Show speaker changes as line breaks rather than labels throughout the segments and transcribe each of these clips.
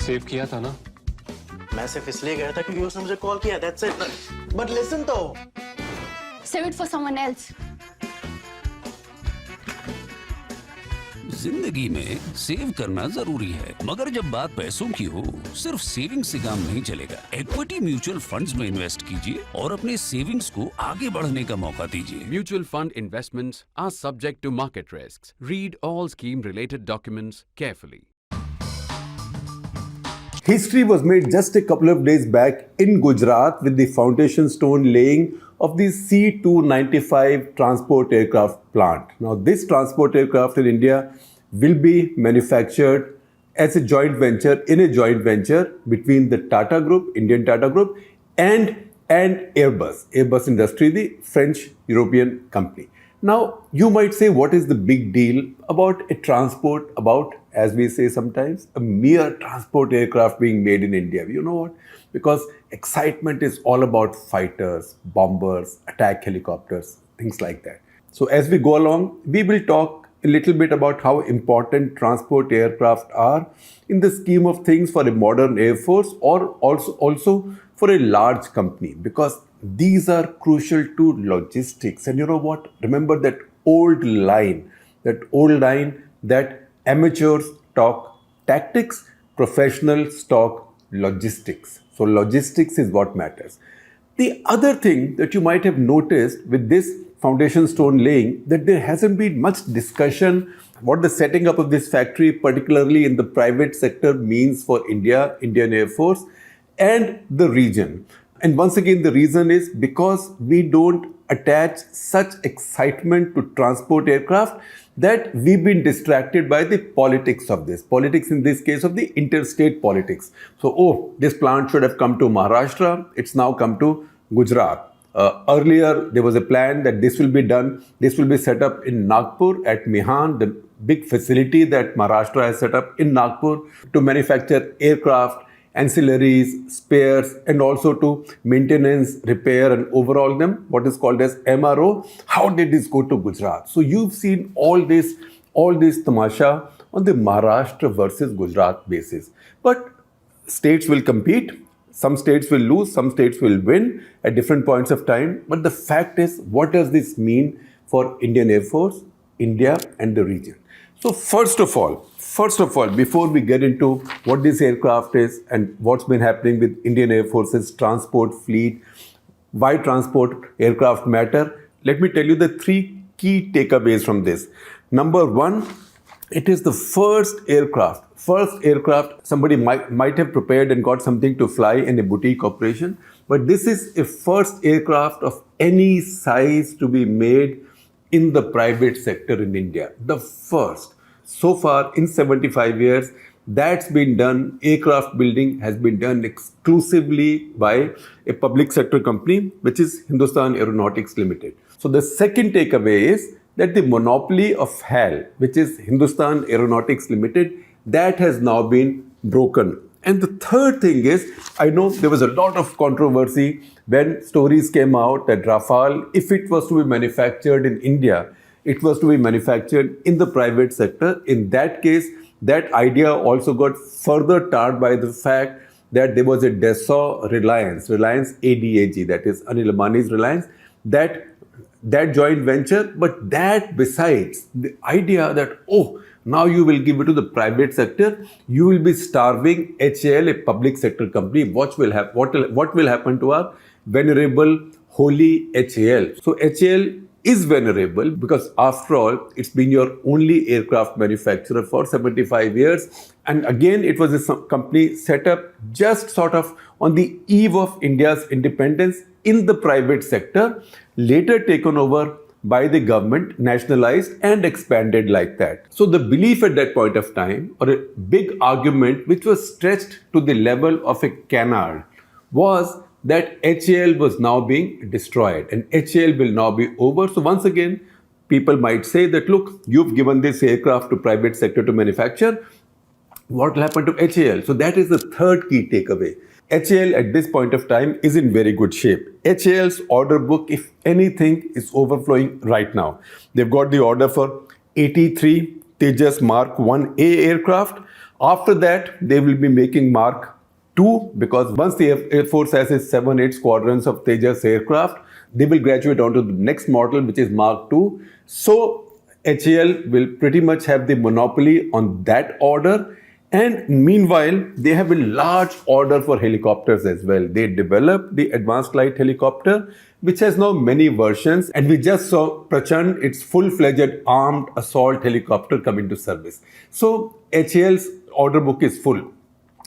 Save किया था ना?
मैं सिर्फ इसलिए गया था क्योंकि उसने मुझे कॉल किया, that's it. But listen तो.
Save it for someone else.
जिंदगी में सेव करना जरूरी है, मगर जब बात पैसों की हो, सिर्फ सेविंग से काम नहीं चलेगा। इक्विटी म्यूचुअल फंड्स में इन्वेस्ट कीजिए और अपने सेविंग्स को आगे बढ़ने का मौका दीजिए।
Mutual fund investments are subject to market risks. Read all scheme-related documents carefully.
History was made just a couple of days back in Gujarat with the foundation stone laying of the C295 transport aircraft plant. Now, this transport aircraft in India will be manufactured as a joint venture, between the Tata Group, Indian Tata Group, and Airbus. Airbus Industrie, the French European company. Now, you might say, what is the big deal about a transport, about, as we say sometimes, a mere transport aircraft being made in India? You know what? Because excitement is all about fighters, bombers, attack helicopters, things like that. So as we go along, we will talk a little bit about how important transport aircraft are in the scheme of things for a modern air force, or also for a large company, because these are crucial to logistics. And you know what? Remember that old line that amateurs talk tactics, professionals talk logistics. So logistics is what matters. The other thing that you might have noticed with this foundation stone laying, that there hasn't been much discussion what the setting up of this factory, particularly in the private sector, means for India, Indian Air Force, and the region. And once again, the reason is because we don't attach such excitement to transport aircraft that we've been distracted by the politics of this. Politics in this case of the interstate politics. So, this plant should have come to Maharashtra. It's now come to Gujarat. Earlier, there was a plan that this will be done. This will be set up in Nagpur at Mihan, the big facility that Maharashtra has set up in Nagpur to manufacture aircraft, ancillaries, spares, and also to maintenance, repair, and overhaul them, what is called as MRO. How did this go to Gujarat? So you've seen all this tamasha on the Maharashtra versus Gujarat basis. But states will compete. Some states will lose, some states will win at different points of time. But the fact is, what does this mean for Indian Air Force, India, and the region? So first of all, before we get into what this aircraft is and what's been happening with Indian Air Force's transport fleet, why transport aircraft matter, let me tell you the three key takeaways from this. Number one, it is the first aircraft somebody might have prepared and got something to fly in a boutique operation, but this is a first aircraft of any size to be made in the private sector in India. The first. So far, in 75 years, that's been done. Aircraft building has been done exclusively by a public sector company, which is Hindustan Aeronautics Limited. So the second takeaway is that the monopoly of HAL, which is Hindustan Aeronautics Limited, that has now been broken. And the third thing is, I know there was a lot of controversy when stories came out that Rafale, if it was to be manufactured in India, it was to be manufactured in the private sector. In that case, that idea also got further tarred by the fact that there was a Dassault Reliance ADAG, that is Anil Ambani's Reliance, that joint venture. But that besides, the idea that, now you will give it to the private sector, you will be starving HAL, a public sector company. What will happen to our venerable, holy HAL? So HAL is venerable because after all, it's been your only aircraft manufacturer for 75 years. And again, it was a company set up just sort of on the eve of India's independence in the private sector, later taken over by the government, nationalized and expanded like that. So the belief at that point of time, or a big argument which was stretched to the level of a canard, was that HAL was now being destroyed and HAL will now be over. So once again, people might say that, look, you've given this aircraft to private sector to manufacture. What will happen to HAL? So that is the third key takeaway. HAL at this point of time is in very good shape. HAL's order book, if anything, is overflowing right now. They've got the order for 83 Tejas Mark 1A aircraft. After that, they will be making Mark 2 because once the Air Force has its 7-8 squadrons of Tejas aircraft, they will graduate onto the next model, which is Mark 2. So HAL will pretty much have the monopoly on that order. And meanwhile, they have a large order for helicopters as well. They developed the advanced light helicopter, which has now many versions. And we just saw Prachand, its full-fledged armed assault helicopter come into service. So HAL's order book is full.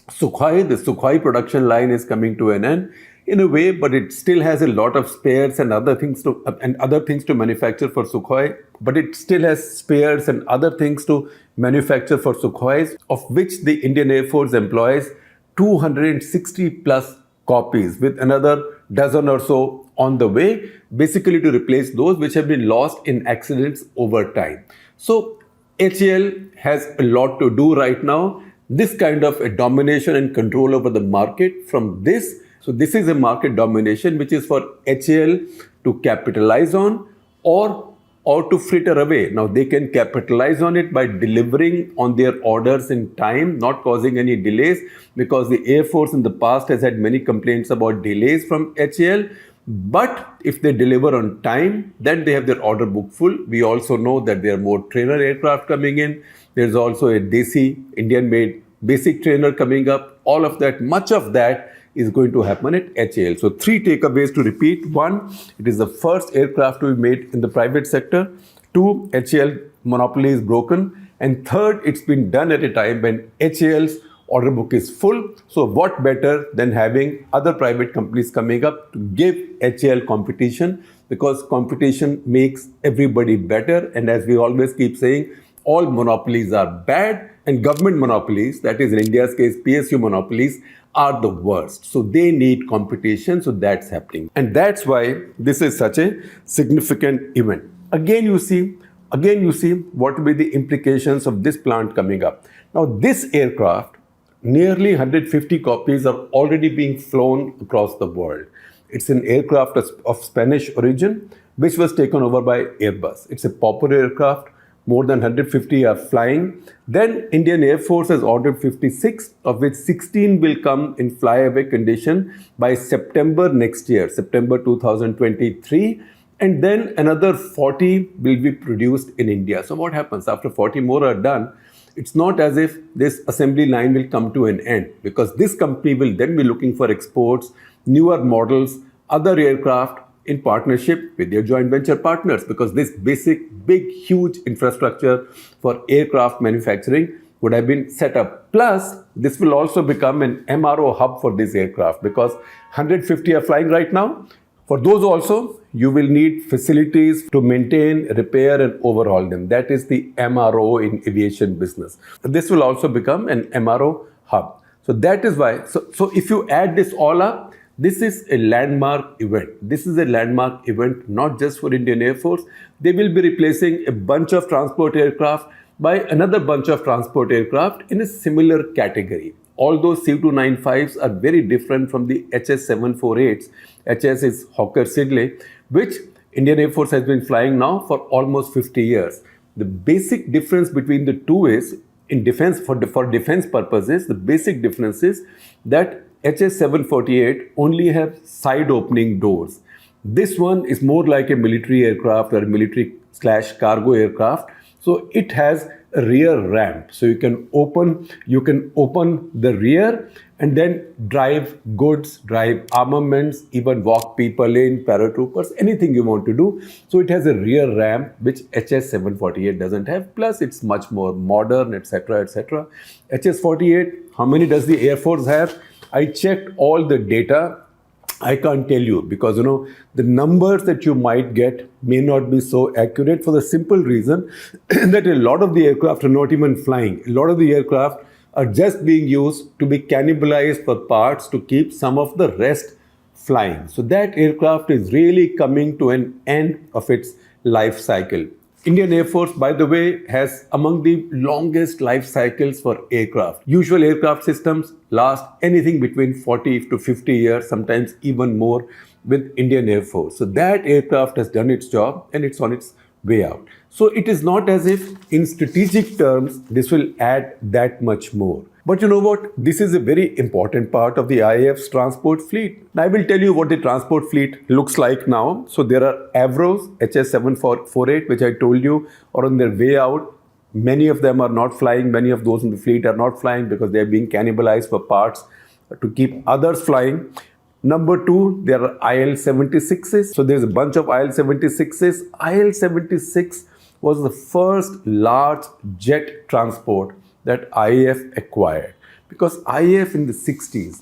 The Sukhoi production line is coming to an end in a way, but it still has a lot of spares and other things to manufacture for Sukhoi. But it still has spares and other things to manufacture for Sukhois, of which the Indian Air Force employs 260 plus copies, with another dozen or so on the way, basically to replace those which have been lost in accidents over time. So HAL has a lot to do right now. This kind of a domination and control over the market from this. So this is a market domination which is for HAL to capitalize on or to fritter away. Now they can capitalize on it by delivering on their orders in time, not causing any delays, because the Air Force in the past has had many complaints about delays from HAL. But if they deliver on time, then they have their order book full. We also know that there are more trainer aircraft coming in. There's also a Desi, Indian-made basic trainer coming up. All of that, much of that is going to happen at HAL. So 3 takeaways to repeat. 1, it is the first aircraft to be made in the private sector. 2, HAL monopoly is broken. And 3rd, it's been done at a time when HAL's order book is full. So what better than having other private companies coming up to give HAL competition, because competition makes everybody better. And as we always keep saying, all monopolies are bad, and government monopolies, that is in India's case PSU monopolies, are the worst. So they need competition. So that's happening. And that's why this is such a significant event. Again, you see what will be the implications of this plant coming up. Now, this aircraft, nearly 150 copies are already being flown across the world. It's an aircraft of Spanish origin, which was taken over by Airbus. It's a popular aircraft. More than 150 are flying. Then Indian Air Force has ordered 56, of which 16 will come in flyaway condition by September next year, September 2023. And then another 40 will be produced in India. So what happens after 40 more are done? It's not as if this assembly line will come to an end, because this company will then be looking for exports, newer models, other aircraft, in partnership with their joint venture partners, because this big, huge infrastructure for aircraft manufacturing would have been set up. Plus, this will also become an MRO hub for this aircraft, because 150 are flying right now. For those also, you will need facilities to maintain, repair and overhaul them. That is the MRO in aviation business. This will also become an MRO hub. So that is why, so if you add this all up, this is a landmark event. This is a landmark event not just for Indian Air Force. They will be replacing a bunch of transport aircraft by another bunch of transport aircraft in a similar category. All those C295s are very different from the HS748s. HS is Hawker Siddeley, which Indian Air Force has been flying now for almost 50 years. The basic difference between the two is, in defense, for defense purposes, the basic difference is that HS748 only have side opening doors. This one is more like a military aircraft or a military/cargo aircraft. So it has a rear ramp. So you can open the rear and then drive goods, drive armaments, even walk people in, paratroopers, anything you want to do. So it has a rear ramp, which HS748 doesn't have. Plus it's much more modern, etc., etc. HS48, how many does the Air Force have? I checked all the data. I can't tell you, because the numbers that you might get may not be so accurate, for the simple reason that a lot of the aircraft are not even flying. A lot of the aircraft are just being used to be cannibalized for parts to keep some of the rest flying. So that aircraft is really coming to an end of its life cycle. Indian Air Force, by the way, has among the longest life cycles for aircraft. Usual aircraft systems last anything between 40 to 50 years, sometimes even more with Indian Air Force. So that aircraft has done its job and it's on its way out. So it is not as if in strategic terms this will add that much more. But you know what? This is a very important part of the IAF's transport fleet. I will tell you what the transport fleet looks like now. So there are Avros HS748, which I told you are on their way out. Many of them are not flying. Many of those in the fleet are not flying because they are being cannibalized for parts to keep others flying. Number two, there are IL-76s. So there's a bunch of IL-76s. IL-76 was the first large jet transport that IAF acquired. Because IAF in the 60s,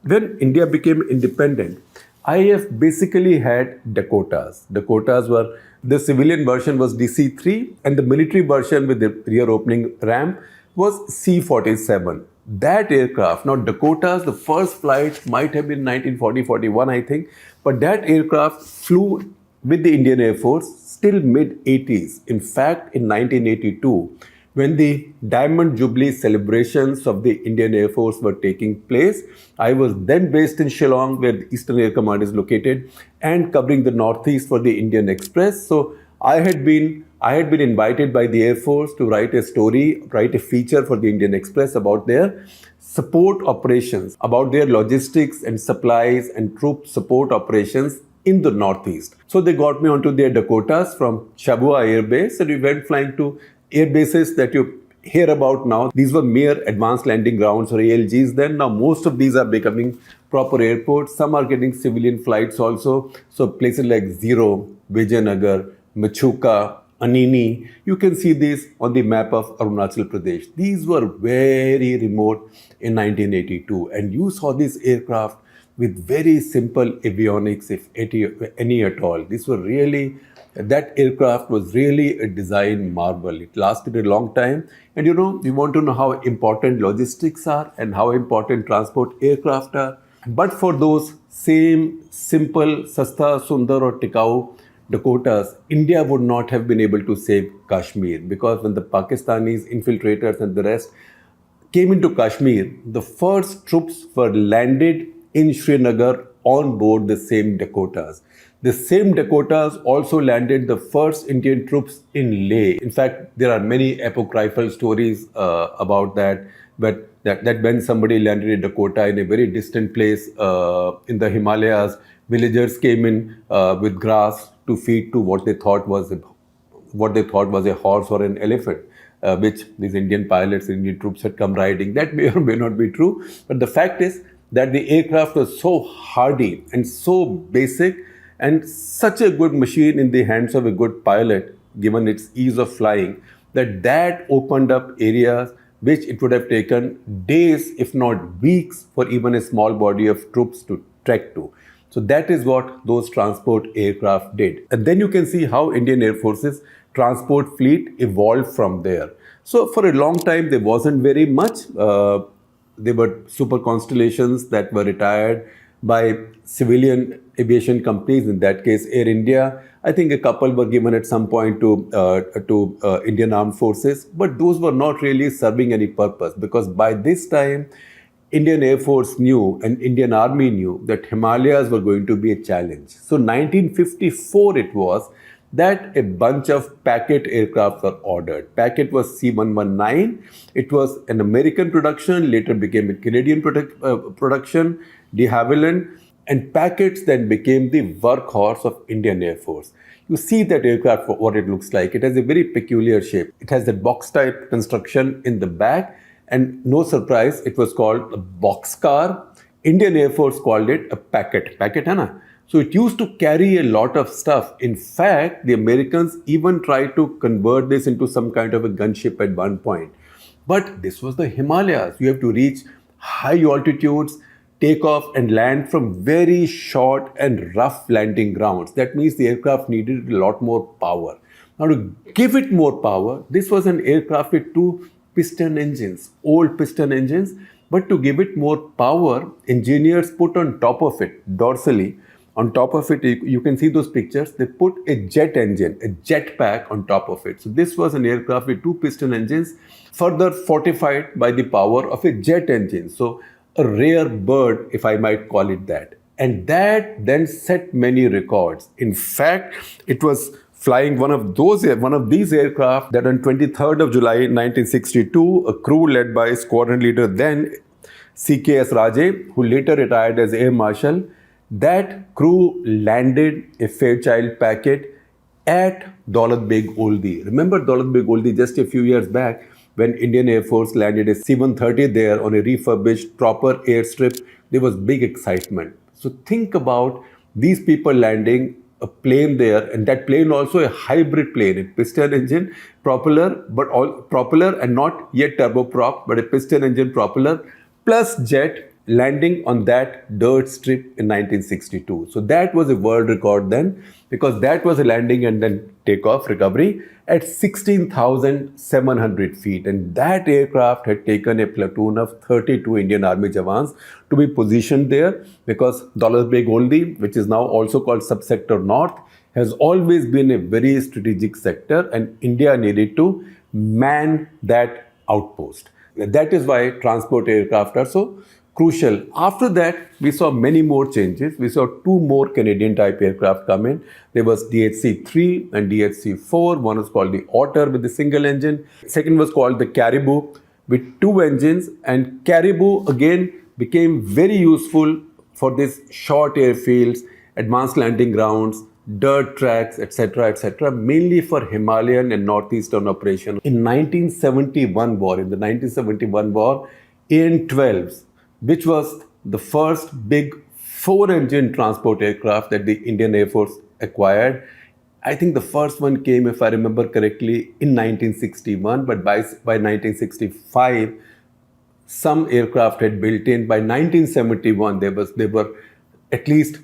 when India became independent, IAF basically had Dakotas. Dakotas were, the civilian version was DC-3 and the military version with the rear opening ramp was C-47. That aircraft, now Dakotas, the first flight might have been 1940-41, I think, but that aircraft flew with the Indian Air Force still mid-80s. In fact, in 1982, when the Diamond Jubilee celebrations of the Indian Air Force were taking place, I was then based in Shillong, where the Eastern Air Command is located, and covering the Northeast for the Indian Express. So I had been invited by the Air Force to write a story, write a feature for the Indian Express about their support operations, about their logistics and supplies and troop support operations in the Northeast. So they got me onto their Dakotas from Shabua Air Base, and we went flying to air bases that you hear about now. These were mere advanced landing grounds or ALGs then. Now most of these are becoming proper airports. Some are getting civilian flights also. So places like Zero, Vijayanagar, Machuka, Anini, you can see these on the map of Arunachal Pradesh. These were very remote in 1982, and you saw this aircraft with very simple avionics, if any at all. These were really, that aircraft was really a design marvel. It lasted a long time. And you know, we want to know how important logistics are and how important transport aircraft are. But for those same simple, Sasta, Sundar or Tikau Dakotas, India would not have been able to save Kashmir, because when the Pakistanis, infiltrators and the rest came into Kashmir, the first troops were landed in Srinagar on board the same Dakotas. The same Dakotas also landed the first Indian troops in Leh. In fact, there are many apocryphal stories about that, but that when somebody landed a Dakota in a very distant place in the Himalayas, villagers came in with grass to feed to what they thought was a horse or an elephant, which these Indian pilots, Indian troops had come riding. That may or may not be true, but the fact is that the aircraft was so hardy and so basic and such a good machine in the hands of a good pilot, given its ease of flying, that opened up areas which it would have taken days, if not weeks, for even a small body of troops to trek to. So that is what those transport aircraft did. And then you can see how Indian Air Force's transport fleet evolved from there. So for a long time, there wasn't very much. There were super constellations that were retired by civilian aviation companies, in that case Air India. I think a couple were given at some point to Indian Armed Forces, but those were not really serving any purpose, because by this time Indian Air Force knew and Indian Army knew that Himalayas were going to be a challenge. So 1954 it was that a bunch of Packet aircraft were ordered. Packet was C-119. It was an American production, later became a Canadian production, de Havilland, and Packets then became the workhorse of Indian Air Force. You see that aircraft for what it looks like. It has a very peculiar shape. It has that box-type construction in the back, and no surprise, it was called a boxcar. Indian Air Force called it a Packet. Packet, hai na? So it used to carry a lot of stuff. In fact, the Americans even tried to convert this into some kind of a gunship at one point. But this was the Himalayas. You have to reach high altitudes, take off and land from very short and rough landing grounds. That means the aircraft needed a lot more power. Now to give it more power, this was an aircraft with two piston engines, old piston engines, but to give it more power, engineers put on top of it, dorsally, on top of it, you can see those pictures, they put a jet engine, a jet pack on top of it. So this was an aircraft with two piston engines, further fortified by the power of a jet engine. So a rare bird, if I might call it that. And that then set many records. In fact, it was flying one of these aircraft that on 23rd of July 1962, a crew led by squadron leader then CKS Raje, who later retired as Air Marshal, that crew landed a Fairchild packet at Daulat Beg Oldi. Remember Daulat Beg Oldi just a few years back when Indian Air Force landed a C-130 there on a refurbished proper airstrip? There was big excitement. So think about these people landing a plane there, and that plane also a hybrid plane, a piston engine propeller, but all propeller and not yet turboprop, but a piston engine propeller plus jet landing on that dirt strip in 1962. So that was a world record then, because that was a landing and then takeoff recovery at 16,700 feet. And that aircraft had taken a platoon of 32 Indian Army Jawans to be positioned there, because Daulat Beg Oldi, which is now also called Subsector North, has always been a very strategic sector, and India needed to man that outpost. That is why transport aircraft are so crucial. After that, we saw many more changes. We saw two more Canadian type aircraft come in. There was DHC-3 and DHC-4. One was called the Otter with the single engine. Second was called the Caribou with two engines. And Caribou again became very useful for these short airfields, advanced landing grounds, dirt tracks, etc., mainly for Himalayan and northeastern operation. In the 1971 war, AN-12s, which was the first big four-engine transport aircraft that the Indian Air Force acquired. I think the first one came, if I remember correctly, in 1961, but by 1965, some aircraft had built in. By 1971, there were at least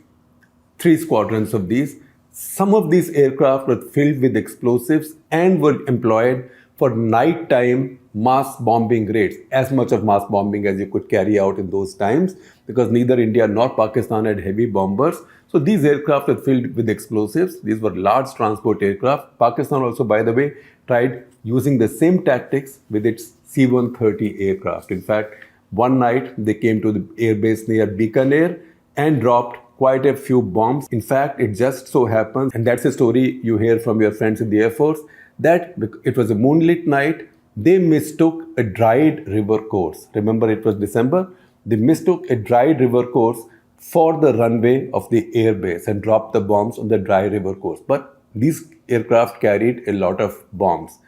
3 squadrons of these. Some of these aircraft were filled with explosives and were employed for nighttime mass bombing raids, as much of mass bombing as you could carry out in those times, because neither India nor Pakistan had heavy bombers. So these aircraft were filled with explosives. These were large transport aircraft. Pakistan also, by the way, tried using the same tactics with its C-130 aircraft. In fact, one night they came to the airbase near Bikaner and dropped quite a few bombs. In fact, it just so happens, and that's a story you hear from your friends in the Air Force, that it was a moonlit night. They mistook a dried river course. Remember, it was December. They mistook a dried river course for the runway of the airbase and dropped the bombs on the dry river course. But these aircraft carried a lot of bombs.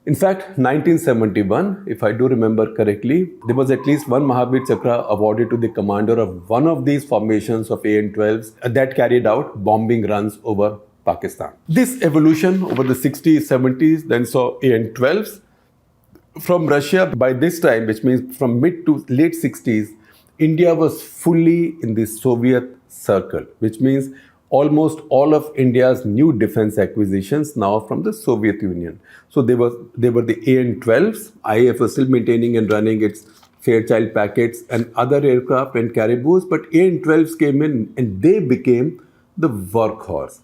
In fact, 1971, if I do remember correctly, there was at least one Mahavir Chakra awarded to the commander of one of these formations of AN-12s that carried out bombing runs over Pakistan. This evolution over the 60s, 70s then saw AN-12s from Russia. By this time, which means from mid to late 60s, India was fully in the Soviet circle, which means almost all of India's new defense acquisitions now from the Soviet Union. So they were the AN-12s. IAF was still maintaining and running its Fairchild packets and other aircraft and Caribous, but AN-12s came in and they became the workhorse.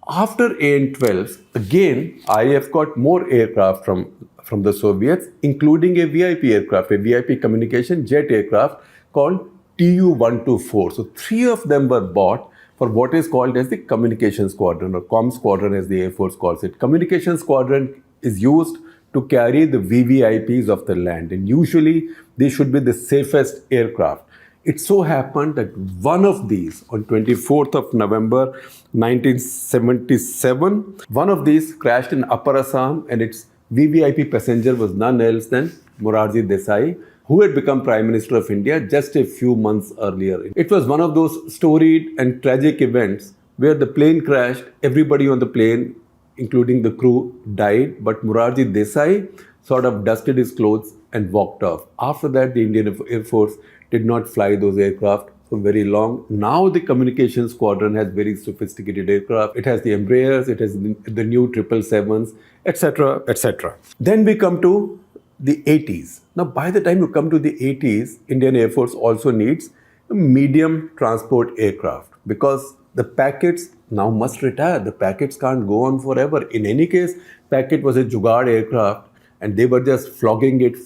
After AN-12s, again, IAF got more aircraft from the Soviets, including a VIP aircraft, a VIP communication jet aircraft called Tu-124. So 3 of them were bought for what is called as the Communication Squadron, or Com Squadron as the Air Force calls it. Communication Squadron is used to carry the VVIPs of the land, and usually they should be the safest aircraft. It so happened that one of these, on 24th of November 1977, one of these crashed in Upper Assam, and its VVIP passenger was none else than Morarji Desai, who had become Prime Minister of India just a few months earlier. It was one of those storied and tragic events where the plane crashed, everybody on the plane, including the crew, died, but Morarji Desai sort of dusted his clothes and walked off. After that, the Indian Air Force did not fly those aircraft for very long. Now the Communication Squadron has very sophisticated aircraft. It has the Embraers, it has the new 777s, etc., etc. Then we come to the 80s. Now, by the time you come to the 80s, Indian Air Force also needs a medium transport aircraft, because the packets now must retire. The packets can't go on forever. In any case, packet was a Jugaad aircraft, and they were just flogging it,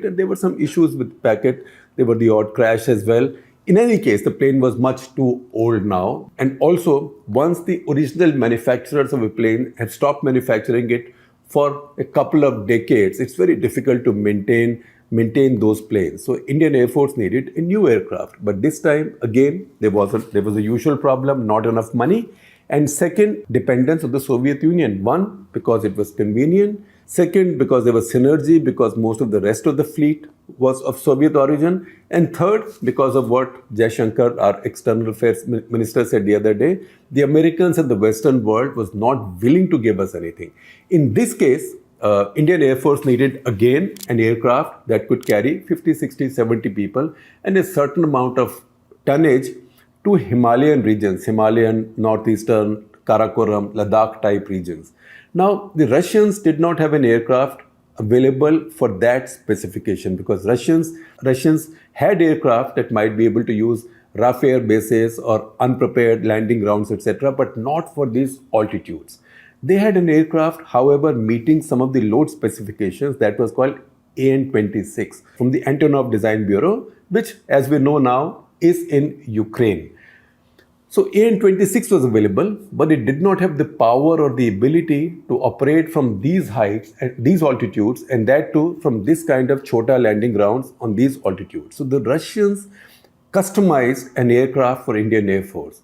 and there were some issues with packet. There were the odd crash as well. In any case, the plane was much too old now. And also, once the original manufacturers of a plane have stopped manufacturing it for a couple of decades, it's very difficult to maintain those planes. So Indian Air Force needed a new aircraft. But this time, again, there was a usual problem, not enough money. And second, dependence of the Soviet Union. One, because it was convenient. Second, because there was synergy, because most of the rest of the fleet was of Soviet origin. And third, because of what Jaishankar, our external affairs minister, said the other day, the Americans and the Western world was not willing to give us anything. In this case, Indian Air Force needed again an aircraft that could carry 50, 60, 70 people and a certain amount of tonnage to Himalayan regions, Himalayan, northeastern, Karakoram, Ladakh type regions. Now, the Russians did not have an aircraft available for that specification because Russians had aircraft that might be able to use rough air bases or unprepared landing grounds, etc., but not for these altitudes. They had an aircraft, however, meeting some of the load specifications that was called AN-26 from the Antonov Design Bureau, which, as we know now, is in Ukraine. So AN-26 was available, but it did not have the power or the ability to operate from these heights at these altitudes, and that too from this kind of chota landing grounds on these altitudes. So the Russians customized an aircraft for Indian Air Force.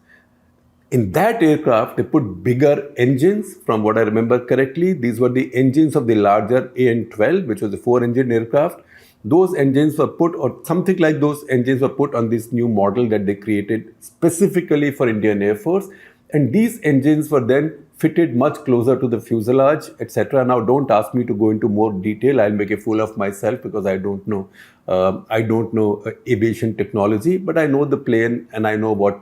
In that aircraft, they put bigger engines. From what I remember correctly, these were the engines of the larger AN-12, which was a 4-engine aircraft. Those engines were put, or something like those engines were put on this new model that they created specifically for Indian Air Force. And these engines were then fitted much closer to the fuselage, etc. Now, don't ask me to go into more detail. I'll make a fool of myself because I don't know aviation technology, but I know the plane and I know what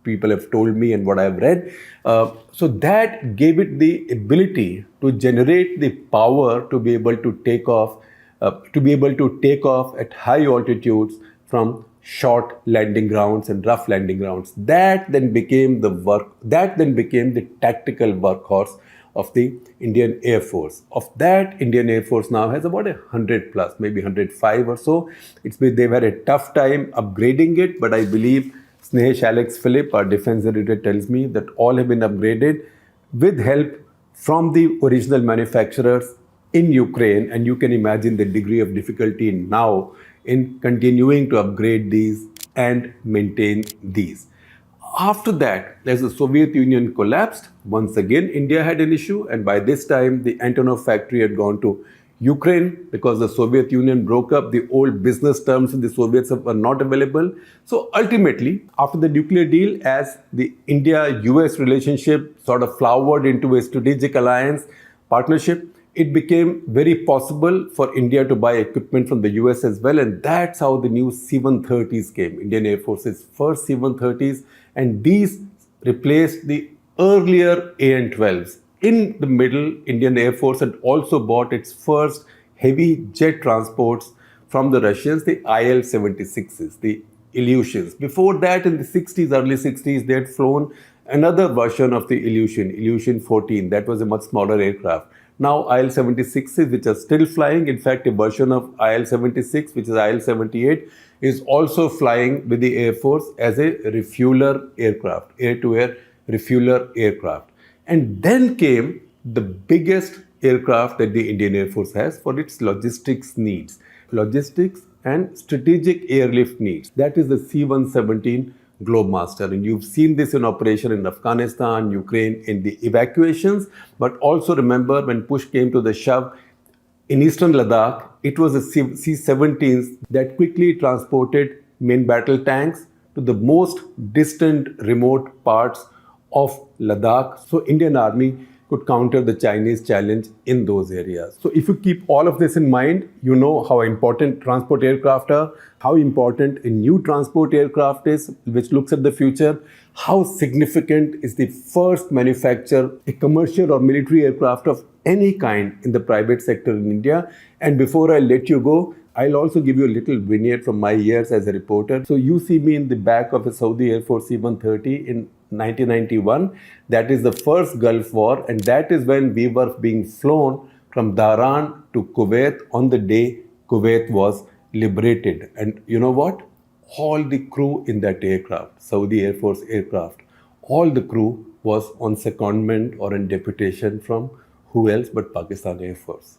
people have told me and what I've read. So that gave it the ability to generate the power to be able to take off, at high altitudes from short landing grounds and rough landing grounds. That then became the tactical workhorse of the Indian Air Force. Of that, Indian Air Force now has about 100 plus, maybe 105 or so. They've had a tough time upgrading it, but I believe Snehesh Alex Philip, our defense editor, tells me that all have been upgraded with help from the original manufacturers in Ukraine. And you can imagine the degree of difficulty now in continuing to upgrade these and maintain these. After that, as the Soviet Union collapsed, once again India had an issue, and by this time the Antonov factory had gone to Ukraine because the Soviet Union broke up. The old business terms in the Soviets were not available. So ultimately, after the nuclear deal, as the India-US relationship sort of flowered into a strategic alliance partnership, it became very possible for India to buy equipment from the US as well. And that's how the new C-130s came, Indian Air Force's first C-130s. And these replaced the earlier AN-12s. In the middle, Indian Air Force had also bought its first heavy jet transports from the Russians, the IL-76s, the Ilyushins. Before that, in the 60s, early 60s, they had flown another version of the Ilyushin 14. That was a much smaller aircraft. Now IL-76s, which are still flying. In fact, a version of IL-76, which is IL-78, is also flying with the Air Force as a refueler aircraft, air-to-air refueler aircraft. And then came the biggest aircraft that the Indian Air Force has for its logistics needs, logistics and strategic airlift needs. That is the C-117 Globemaster. And you've seen this in operation in Afghanistan, Ukraine, in the evacuations. But also remember, when push came to the shove, in eastern Ladakh, it was the C-17s that quickly transported main battle tanks to the most distant, remote parts of Ladakh, so Indian Army could counter the Chinese challenge in those areas. So if you keep all of this in mind, you know how important transport aircraft are, how important a new transport aircraft is, which looks at the future, how significant is the first manufacture, a commercial or military aircraft of any kind in the private sector in India. And before I let you go, I'll also give you a little vignette from my years as a reporter. So you see me in the back of a Saudi Air Force C-130 in 1991. That is the first Gulf War, and that is when we were being flown from Dhahran to Kuwait on the day Kuwait was liberated. And you know what? all the crew in that aircraft, Saudi Air Force aircraft, all the crew was on secondment or on deputation from who else but Pakistan Air Force.